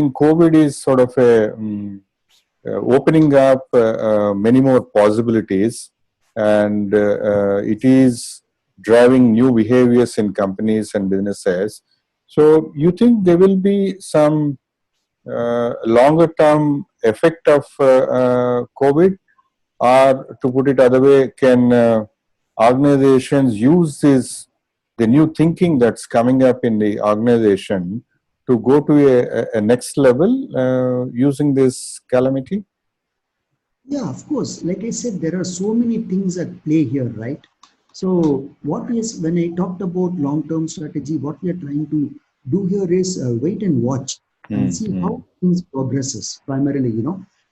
think COVID is sort of opening up many more possibilities, and it is driving new behaviors in companies and businesses. So you think there will be some longer term effect of COVID, or to put it other way, can organizations use the new thinking that's coming up in the organization to go to a next level using this calamity? Yeah, of course. Like I said, there are so many things at play here, right? So, what is when I talked about long-term strategy, what we are trying to do here is wait and watch and see how Mm-hmm. things progresses. Primarily,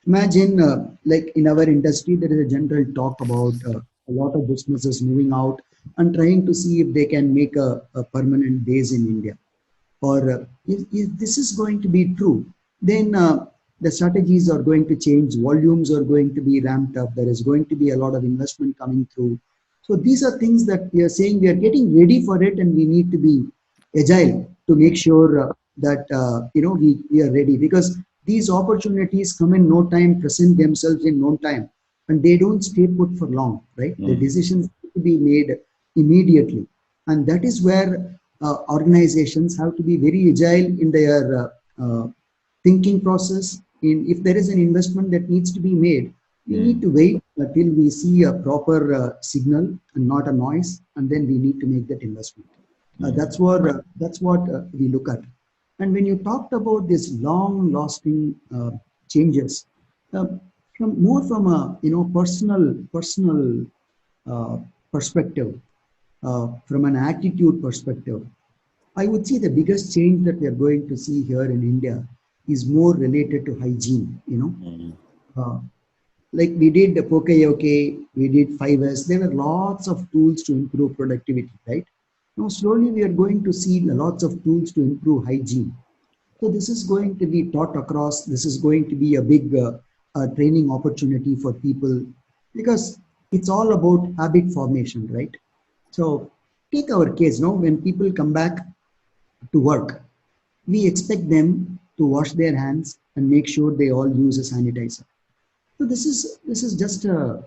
imagine like in our industry, there is a general talk about a lot of businesses moving out and trying to see if they can make a permanent base in India, or if this is going to be true, then the strategies are going to change, volumes are going to be ramped up, there is going to be a lot of investment coming through. So these are things that we are saying we are getting ready for it, and we need to be agile to make sure that we are ready, because these opportunities come in no time, present themselves in no time, and they don't stay put for long, right? The decisions need to be made immediately, and that is where organizations have to be very agile in their thinking process. If there is an investment that needs to be made, we need to wait till we see a proper signal and not a noise, and then we need to make that investment. That's what we look at. And when you talked about this long-lasting changes, uh, from a personal uh, perspective, from an attitude perspective, I would say the biggest change that we are going to see here in India is more related to hygiene. Uh, like we did the Pokeyoke, we did 5S, there were lots of tools to improve productivity, right? Now, slowly we are going to see lots of tools to improve hygiene. So this is going to be taught across. This is going to be a big training opportunity for people, because it's all about habit formation, right? So take our case now, when people come back to work, we expect them to wash their hands and make sure they all use a sanitizer. So this is just a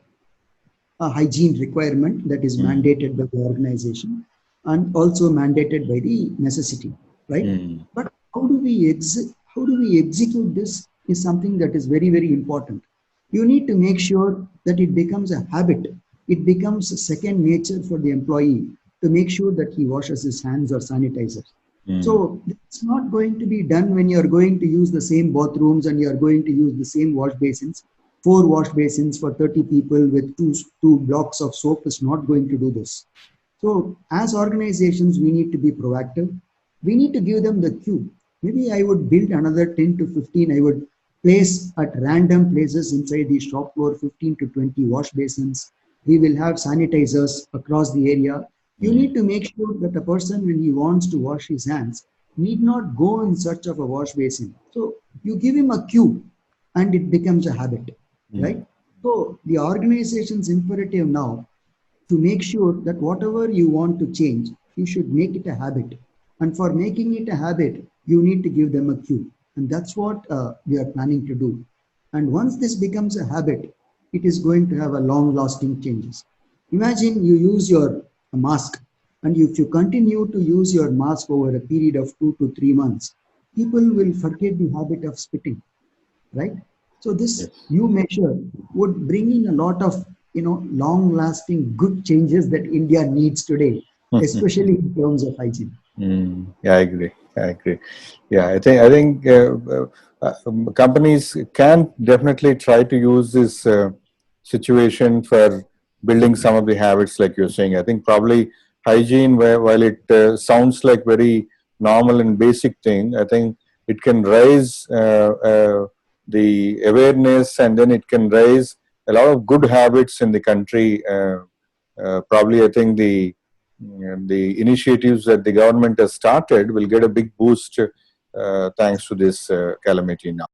hygiene requirement that is mandated by the organization and also mandated by the necessity, right? But how do we execute this is something that is very, very important. You need to make sure that it becomes a habit. It becomes a second nature for the employee to make sure that he washes his hands or sanitizers. So it's not going to be done when you're going to use the same bathrooms and you're going to use the same wash basins. Four wash basins for 30 people with two blocks of soap is not going to do this. So as organizations, we need to be proactive. We need to give them the cue. Maybe I would build another 10 to 15. I would place at random places inside the shop floor 15 to 20 wash basins. We will have sanitizers across the area. You need to make sure that a person, when he wants to wash his hands, need not go in search of a wash basin. So you give him a cue and it becomes a habit, right? So the organization's imperative now to make sure that whatever you want to change, you should make it a habit. And for making it a habit, you need to give them a cue. And that's what we are planning to do. And once this becomes a habit, it is going to have a long lasting changes. Imagine you use your mask, and if you continue to use your mask over a period of 2 to 3 months, people will forget the habit of spitting, right? So this new measure would bring in a lot of long lasting good changes that India needs today, especially in terms of hygiene. Yeah, I agree. I agree. Yeah, I think companies can definitely try to use this situation for building some of the habits, like you're saying. I think probably hygiene, while it sounds like very normal and basic thing, I think it can raise the awareness, and then it can raise a lot of good habits in the country. Probably, I think the initiatives that the government has started will get a big boost thanks to this calamity now.